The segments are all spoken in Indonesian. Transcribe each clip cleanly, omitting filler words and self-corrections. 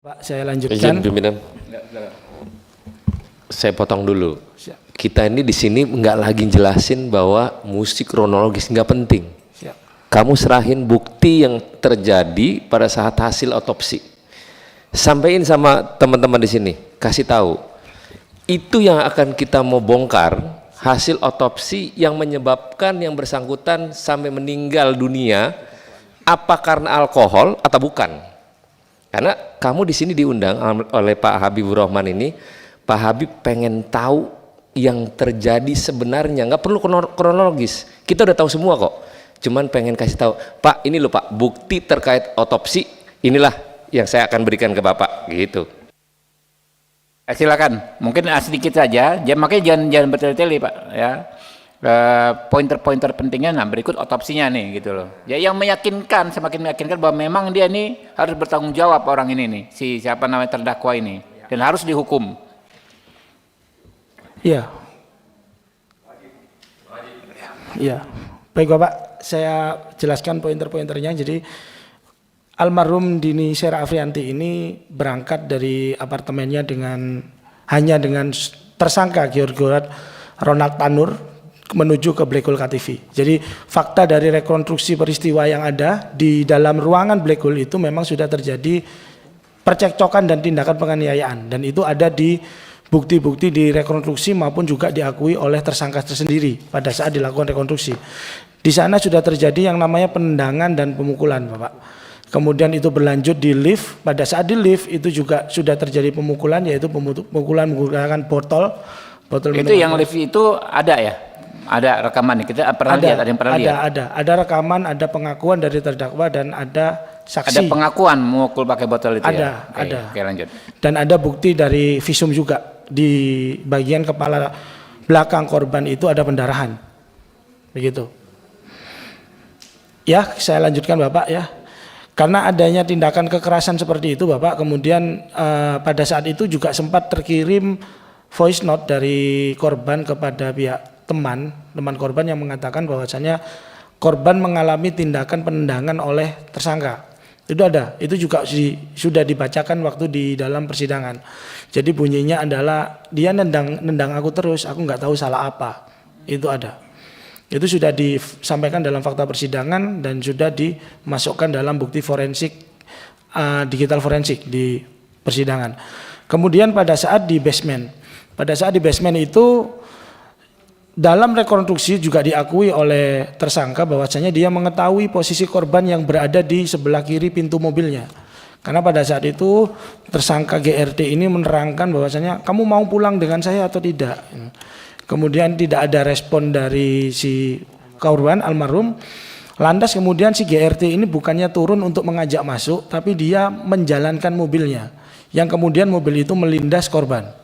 Pak, saya lanjutkan. Izin pimpinan. Saya potong dulu. Kita ini di sini nggak lagi jelasin bahwa musik kronologis nggak penting. Kamu serahin bukti yang terjadi pada saat hasil otopsi. Sampaikan sama teman-teman di sini, kasih tahu. Itu yang akan kita mau bongkar, hasil otopsi yang menyebabkan yang bersangkutan sampai meninggal dunia, apa karena alkohol atau bukan? Karena kamu di sini diundang oleh Pak Habibur Rahman ini, Pak Habib pengen tahu yang terjadi sebenarnya, nggak perlu kronologis. Kita udah tahu semua kok. Cuman pengen kasih tahu, Pak, ini loh Pak, bukti terkait otopsi, inilah yang saya akan berikan ke Bapak, gitu. Silakan, mungkin sedikit saja, makanya jangan bertele-tele Pak, ya. Pointer-pointer pentingnya, nah berikut otopsinya nih, gitu loh. Ya yang meyakinkan, semakin meyakinkan bahwa memang dia ini harus bertanggung jawab orang ini nih, si siapa namanya terdakwa ini, dan harus dihukum. Iya. Iya. Baik Bapak, saya jelaskan pointer-pointernya. Jadi almarhum Dini Sera Afrianti ini berangkat dari apartemennya hanya dengan tersangka George Ronald Tanur menuju ke Black Hole KTV. Jadi fakta dari rekonstruksi peristiwa yang ada di dalam ruangan Black Hole itu memang sudah terjadi percekcokan dan tindakan penganiayaan, dan itu ada di bukti-bukti di rekonstruksi maupun juga diakui oleh tersangka tersendiri pada saat dilakukan rekonstruksi. Di sana sudah terjadi yang namanya penendangan dan pemukulan, Bapak. Kemudian itu berlanjut di lift. Pada saat di lift itu juga sudah terjadi pemukulan, yaitu pemukulan menggunakan botol itu yang lift itu ada ya? Ada rekaman nih, kita pernah lihat, ada yang pernah lihat? Ada rekaman, ada pengakuan dari terdakwa dan ada saksi. Ada pengakuan memukul pakai botol itu ada, ya? Ada. Oke, lanjut. Dan ada bukti dari visum juga, di bagian kepala belakang korban itu ada pendarahan. Begitu. Ya, saya lanjutkan Bapak ya. Karena adanya tindakan kekerasan seperti itu Bapak, kemudian pada saat itu juga sempat terkirim voice note dari korban kepada pihak teman korban yang mengatakan bahwasanya korban mengalami tindakan penendangan oleh tersangka. Itu ada, itu juga sudah dibacakan waktu di dalam persidangan. Jadi bunyinya adalah dia nendang aku terus, aku nggak tahu salah apa. Itu ada. Itu sudah disampaikan dalam fakta persidangan dan sudah dimasukkan dalam bukti forensik, digital forensik di persidangan. Kemudian pada saat di basement itu dalam rekonstruksi juga diakui oleh tersangka bahwasanya dia mengetahui posisi korban yang berada di sebelah kiri pintu mobilnya. Karena pada saat itu tersangka GRT ini menerangkan bahwasanya kamu mau pulang dengan saya atau tidak. Kemudian tidak ada respon dari si korban almarhum. Lantas kemudian si GRT ini bukannya turun untuk mengajak masuk, tapi dia menjalankan mobilnya. Yang kemudian mobil itu melindas korban.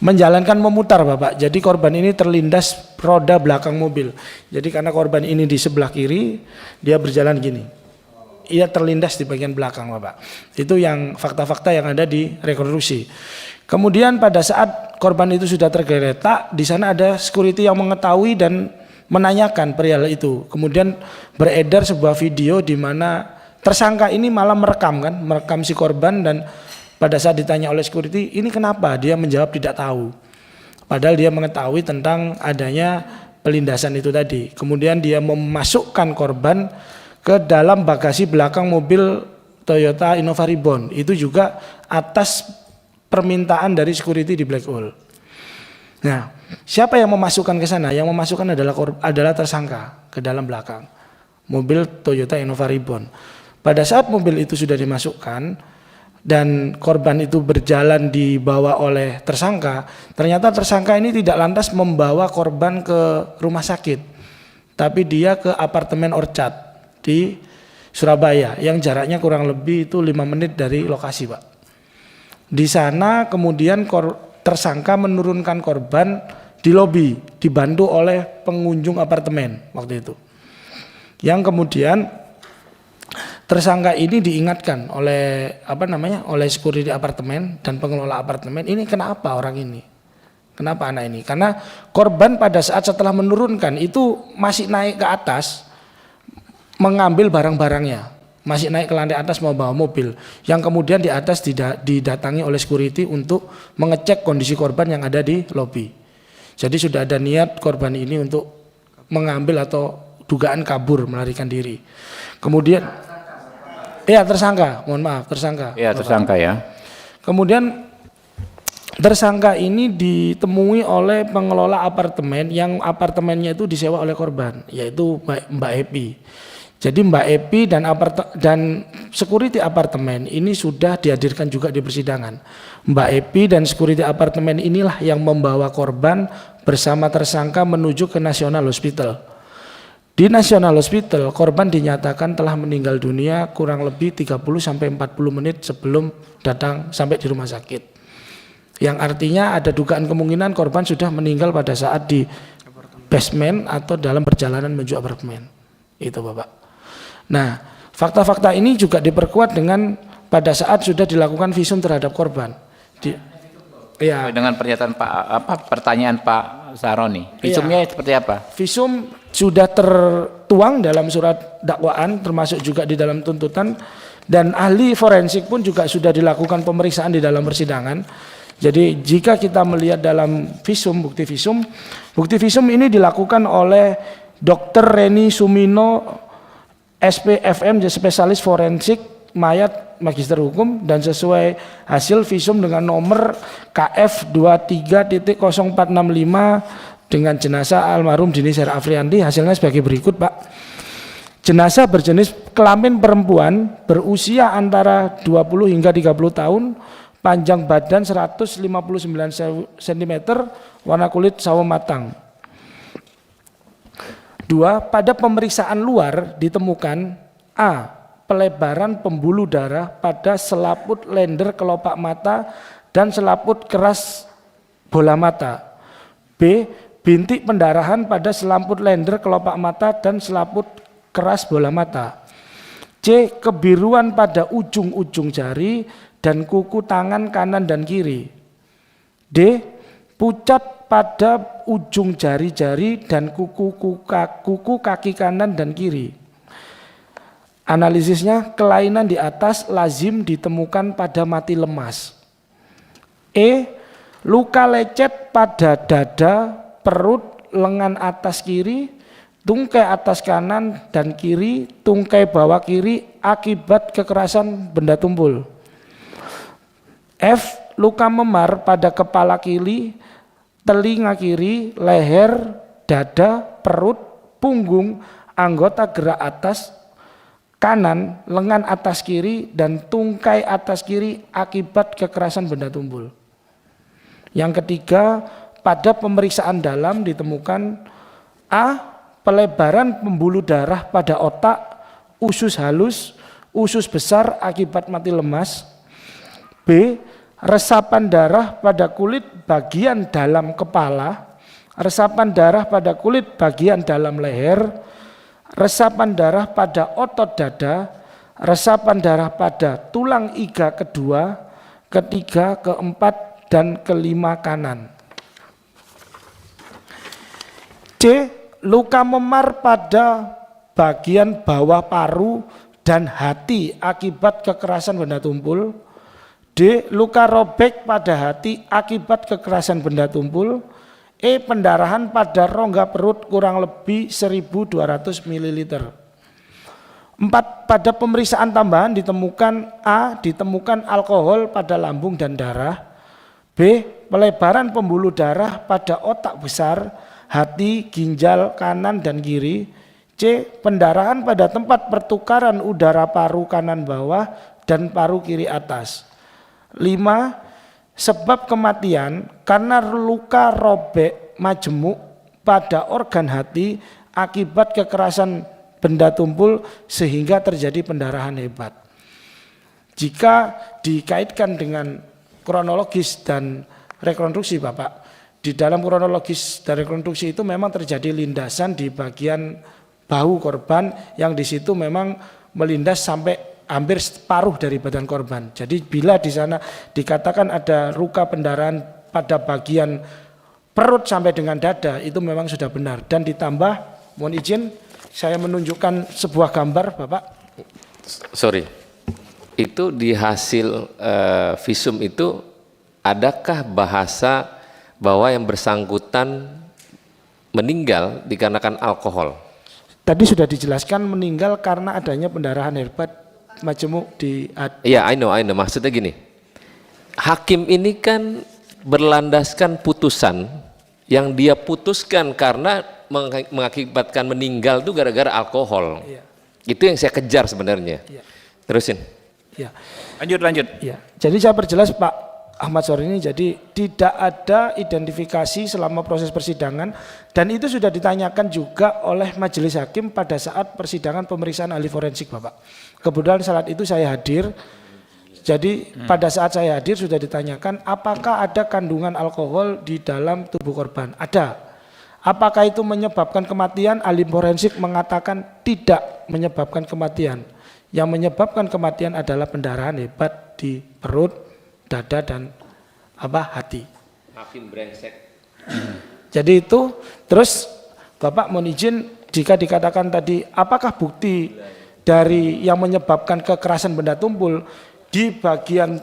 Menjalankan memutar Bapak, jadi korban ini terlindas roda belakang mobil. Jadi karena korban ini di sebelah kiri, dia berjalan gini. Ia terlindas di bagian belakang Bapak. Itu yang fakta-fakta yang ada di rekonstruksi. Kemudian pada saat korban itu sudah tergeletak, di sana ada security yang mengetahui dan menanyakan perihal itu. Kemudian beredar sebuah video di mana tersangka ini malah merekam si korban, dan pada saat ditanya oleh security, ini kenapa? Dia menjawab tidak tahu. Padahal dia mengetahui tentang adanya pelindasan itu tadi. Kemudian dia memasukkan korban ke dalam bagasi belakang mobil Toyota Innova Reborn. Itu juga atas permintaan dari security di Black Hole. Nah, siapa yang memasukkan ke sana? Yang memasukkan adalah tersangka ke dalam belakang mobil Toyota Innova Reborn. Pada saat mobil itu sudah dimasukkan dan korban itu berjalan dibawa oleh tersangka, ternyata tersangka ini tidak lantas membawa korban ke rumah sakit, tapi dia ke apartemen Orchard di Surabaya yang jaraknya kurang lebih itu 5 menit dari lokasi Pak. Di sana kemudian tersangka menurunkan korban di lobi, dibantu oleh pengunjung apartemen waktu itu. Yang kemudian tersangka ini diingatkan oleh oleh security apartemen dan pengelola apartemen, ini kenapa orang ini? Kenapa anak ini? Karena korban pada saat setelah menurunkan itu masih naik ke atas mengambil barang-barangnya. masih naik ke lantai atas mau bawa mobil, yang kemudian di atas didatangi oleh security untuk mengecek kondisi korban yang ada di lobi. Jadi sudah ada niat korban ini untuk mengambil atau dugaan kabur melarikan diri. Kemudian tersangka, mohon maaf, tersangka. Ya, tersangka ya. Kemudian tersangka ini ditemui oleh pengelola apartemen yang apartemennya itu disewa oleh korban, yaitu Mbak Epi. Jadi Mbak Epi dan security apartemen ini sudah dihadirkan juga di persidangan. Mbak Epi dan security apartemen inilah yang membawa korban bersama tersangka menuju ke National Hospital. Di National Hospital, korban dinyatakan telah meninggal dunia kurang lebih 30-40 menit sebelum datang sampai di rumah sakit. Yang artinya ada dugaan kemungkinan korban sudah meninggal pada saat di basement atau dalam perjalanan menuju apartemen. Itu Bapak. Nah, fakta-fakta ini juga diperkuat dengan pada saat sudah dilakukan visum terhadap korban. Dengan pernyataan pertanyaan Pak Saroni, visumnya seperti apa? Visum sudah tertuang dalam surat dakwaan, termasuk juga di dalam tuntutan, dan ahli forensik pun juga sudah dilakukan pemeriksaan di dalam persidangan. Jadi jika kita melihat dalam visum, bukti visum ini dilakukan oleh Dr. Reni Sumino, SPFM, spesialis forensik mayat, magister hukum, dan sesuai hasil visum dengan nomor KF 23.0465 dengan jenazah almarhum Dini Sher Afrianti, hasilnya sebagai berikut, Pak. Jenazah berjenis kelamin perempuan berusia antara 20 hingga 30 tahun, panjang badan 159 cm, warna kulit sawo matang. 2. Pada pemeriksaan luar ditemukan A. Pelebaran pembuluh darah pada selaput lender kelopak mata dan selaput keras bola mata. B. Bintik pendarahan pada selaput lender kelopak mata dan selaput keras bola mata. C. Kebiruan pada ujung-ujung jari dan kuku tangan kanan dan kiri. D. Pucat pada ujung jari-jari dan kuku kaki kanan dan kiri. Analisisnya, kelainan di atas lazim ditemukan pada mati lemas. E. Luka lecet pada dada, perut, lengan atas kiri, tungkai atas kanan dan kiri, tungkai bawah kiri akibat kekerasan benda tumpul. F. Luka memar pada kepala kiri, telinga kiri, leher, dada, perut, punggung, anggota gerak atas kanan, lengan atas kiri, dan tungkai atas kiri akibat kekerasan benda tumpul. Yang ketiga, pada pemeriksaan dalam ditemukan A. Pelebaran pembuluh darah pada otak, usus halus, usus besar akibat mati lemas. B. Resapan darah pada kulit bagian dalam kepala, resapan darah pada kulit bagian dalam leher, resapan darah pada otot dada, resapan darah pada tulang iga kedua, ketiga, keempat, dan kelima kanan. C. Luka memar pada bagian bawah paru dan hati akibat kekerasan benda tumpul. D. Luka robek pada hati akibat kekerasan benda tumpul. E. Pendarahan pada rongga perut kurang lebih 1.200 ml. 4. Pada pemeriksaan tambahan ditemukan A. Ditemukan alkohol pada lambung dan darah. B. Pelebaran pembuluh darah pada otak besar, hati, ginjal kanan dan kiri. C. Pendarahan pada tempat pertukaran udara paru kanan bawah dan paru kiri atas. 5. Sebab kematian karena luka robek majemuk pada organ hati akibat kekerasan benda tumpul sehingga terjadi pendarahan hebat. Jika dikaitkan dengan kronologis dan rekonstruksi, Bapak, di dalam kronologis dan rekonstruksi itu memang terjadi lindasan di bagian bahu korban yang di situ memang melindas sampai hampir separuh dari badan korban. Jadi bila di sana dikatakan ada luka pendarahan pada bagian perut sampai dengan dada, itu memang sudah benar. Dan ditambah, mohon izin saya menunjukkan sebuah gambar, Bapak. Sorry, itu di hasil visum itu adakah bahasa bahwa yang bersangkutan meninggal dikarenakan alkohol? Tadi sudah dijelaskan meninggal karena adanya pendarahan hebat majemuk di Iya, I know. Maksudnya gini, hakim ini kan berlandaskan putusan yang dia putuskan karena mengakibatkan meninggal itu gara-gara alkohol. Iya. Itu yang saya kejar sebenarnya. Iya. Terusin. Ya. Lanjut. Ya. Jadi saya perjelas Pak Ahmad Sori ini, jadi tidak ada identifikasi selama proses persidangan, dan itu sudah ditanyakan juga oleh majelis hakim pada saat persidangan pemeriksaan ahli forensik Bapak. Kebetulan saat itu saya hadir, jadi pada saat saya hadir sudah ditanyakan apakah ada kandungan alkohol di dalam tubuh korban. Ada. Apakah itu menyebabkan kematian? Ahli forensik mengatakan tidak menyebabkan kematian. Yang menyebabkan kematian adalah pendarahan hebat di perut, dada, dan hati. Hakim brengsek. Jadi itu, terus Bapak mohon izin, jika dikatakan tadi apakah bukti dari yang menyebabkan kekerasan benda tumpul, di bagian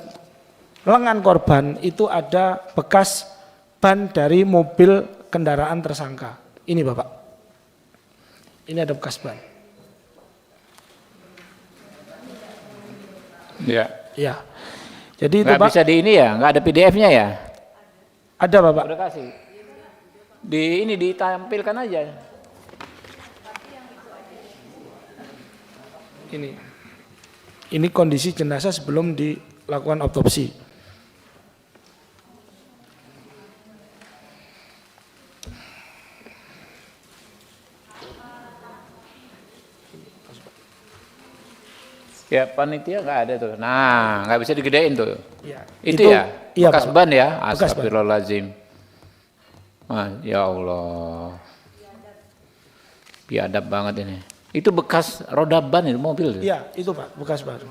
lengan korban itu ada bekas ban dari mobil kendaraan tersangka. Ini Bapak, ini ada bekas ban. Ya. Ya. Jadi itu Nggak Pak. bisa di ini ya, nggak ada PDF-nya ya? Ada Bapak. Udah kasih. Di ini ditampilkan aja. Ini kondisi jenazah sebelum dilakukan autopsi. Ya panitia nggak ada tuh. Nah, nggak bisa digedein tuh. Ya, Itu ya, iya, bekas Pak. ban ya. Bekas ban. Astagfirullahaladzim. Ya Allah. Biadab banget ini. Itu bekas roda ban itu mobil. Iya, itu Pak, bekas ban.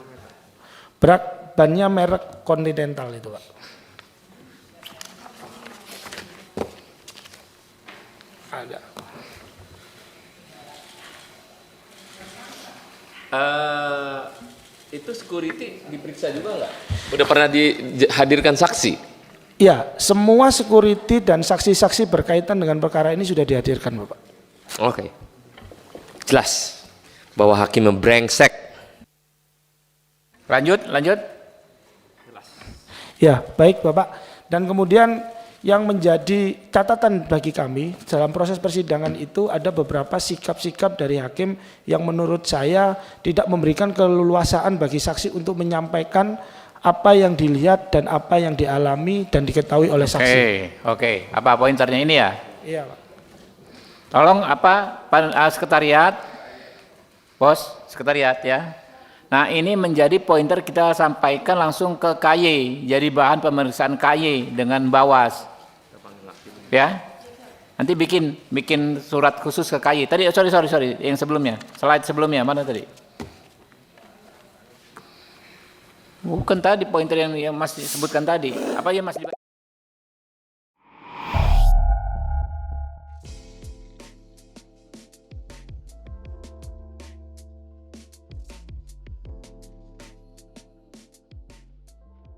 Bannya merek Continental itu Pak. Ada. Itu security diperiksa juga nggak? Udah pernah dihadirkan saksi? Iya, semua security dan saksi-saksi berkaitan dengan perkara ini sudah dihadirkan Bapak. Oke. Jelas bahwa hakim membrengsek. Lanjut. Ya, baik Bapak. Dan kemudian yang menjadi catatan bagi kami dalam proses persidangan itu ada beberapa sikap-sikap dari hakim yang menurut saya tidak memberikan keleluasaan bagi saksi untuk menyampaikan apa yang dilihat dan apa yang dialami dan diketahui oleh saksi. Oke. Apa pointernya ini ya? Iya Pak. Tolong sekretariat, bos, sekretariat ya. Nah ini menjadi pointer kita sampaikan langsung ke KY, jadi bahan pemeriksaan KY dengan Bawas. Ya, nanti bikin surat khusus ke KY. Tadi sorry, yang sebelumnya, slide sebelumnya mana tadi? Bukan tadi pointer yang Mas sebutkan tadi. Apa ya Mas?